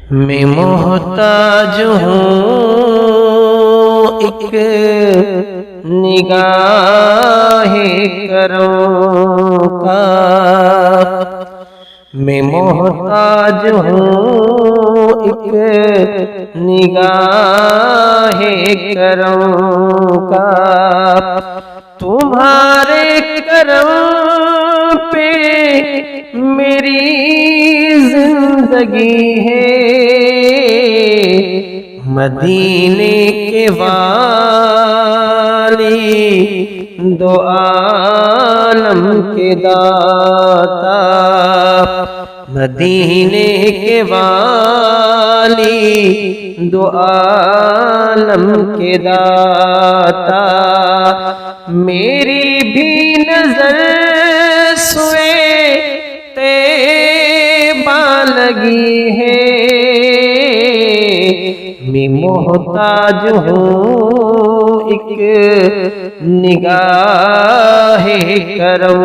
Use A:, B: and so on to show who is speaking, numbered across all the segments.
A: मैं मोहताज हूँ एक निगाहे करम का। मैं मोहताज हूँ एक निगाहे करम का। तुम्हारे करम पे मेरी जिंदगी है। मदीने के वाली दो आलम के दाता। मदीने के वाली दो आलम के दाता। मेरी भी नजर सोए तैबा लगी है। मैं मोहताज हूँ एक निगाहे करम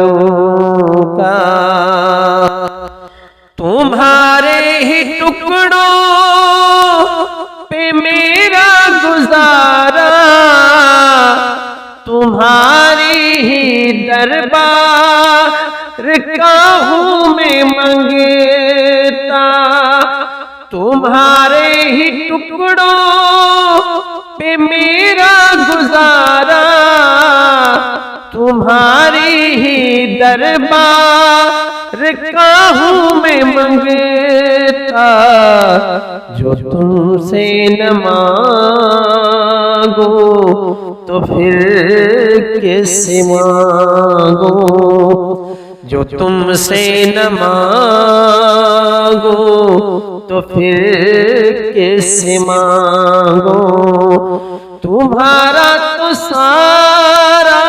A: का। तुम्हारे ही टुकड़ों पे मेरा गुजारा। तुम्हारी ही दरबार का हूँ मैं मंगता। तुम्हारे ही टुकड़ों पे मेरा गुजारा। तुम्हारी ही दरबार का हूँ मैं मंगता। जो तुमसे न मांगो तो फिर किससे मांगो। जो तुमसे न मांगो तो फिर किससे मांगो। तुम्हारा तो सारा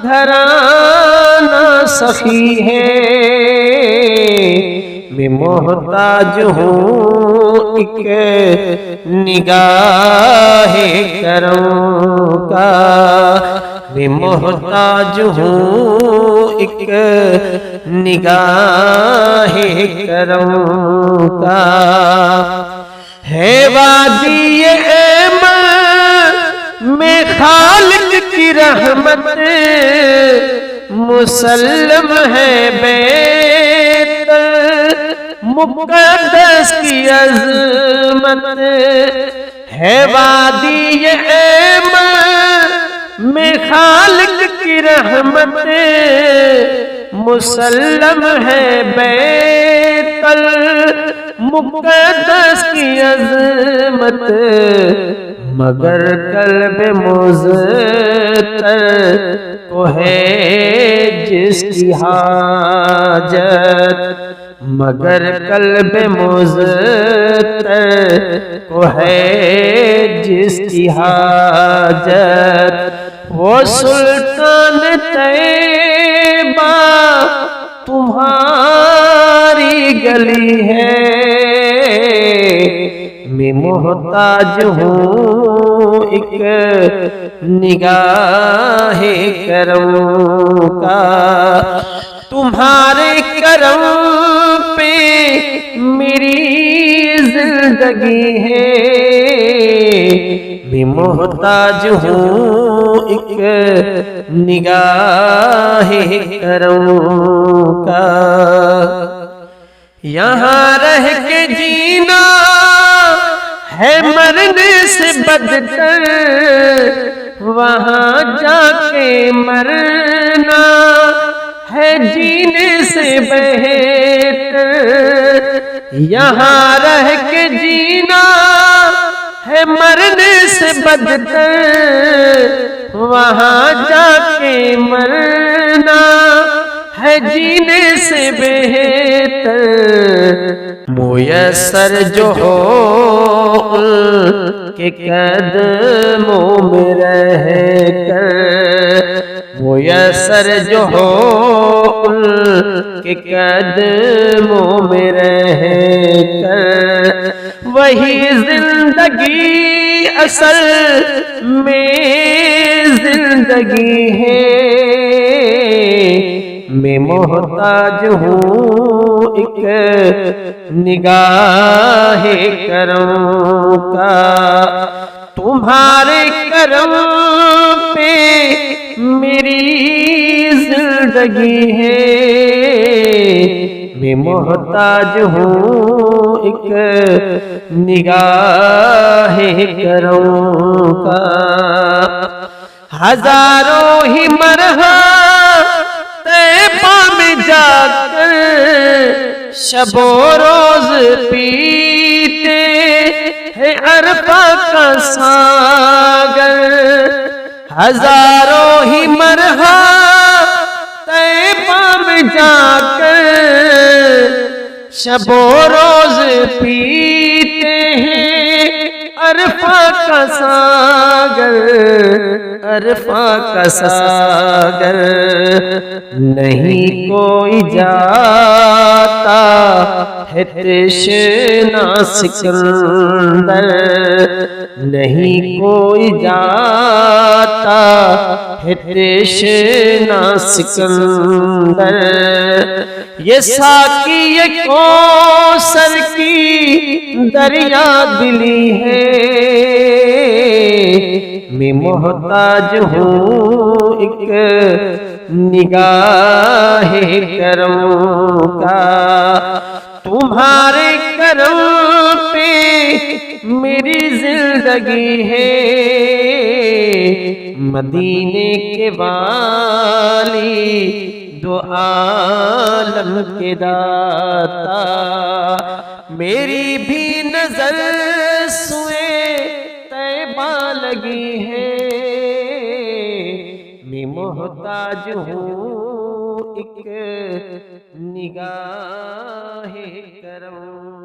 A: घराना सखी है। मैं मोहताज हूँ एक निगाहे करम का। मैं मोहताज हूँ एक निगाहे करम का। है वादी अमर में खालिक की रहमत। मुसल्लम है बैत मुक़द्दस की अज़मत। है वादी अमर में खालिक की रहमत। मुसल्लम है बैतल मुक़द्दस की अज़मत। मगर कल्ब मुज़तर को है जिसकी हाजत। मगर कल्ब मुज़तर को है जिसकी हाजत। वो सुल्तान तैबा तुम्हारी गली है। मैं मोहताज हूँ एक निगाहे करम का। तुम्हारे करम पे मेरी जिंदगी है। मैं मोहताज हूँ एक निगाहे करम का। यहाँ रह के जीना है मरने से बदतर। वहाँ जाके मरना है जीने से बेहतर। यहाँ रह के जीना है मरने से बदतर। वहाँ जाके मरना है जीने से बेहतर। मुयस्सर जो हो के कदमों में रह कर। मुयस्सर जो हो के कदमों में रह कर। वही जिंदगी असल में जिंदगी है। मैं मोहताज हूँ एक निगाह करम का। तुम्हारे करम पे मेरी जिंदगी है, मैं मोहताज हूँ एक निगाह करम का। हजारों ही मरहा तैबा में जाकर शबो रोज पीते है अरफा का सागर। हजारों ही मरहा तैबा में जाकर शबो रोज पीते हैं अरफा का सागर, अरफा का सागर। नहीं कोई जाता है तृष्णा सिकंदर, नहीं कोई जाता है तृष्णा सिकंदर। ये साकी ये कौसर की दरिया दिली है, मैं मोहताज हूँ एक निगाह करम का। तुम्हारे करम पे मेरी जिंदगी है, मदीने के वाली दो आलम के दाता। मेरी भी नजर सुए तैबा लगी है, मैं मोहताज हूँ एक निगाह करम।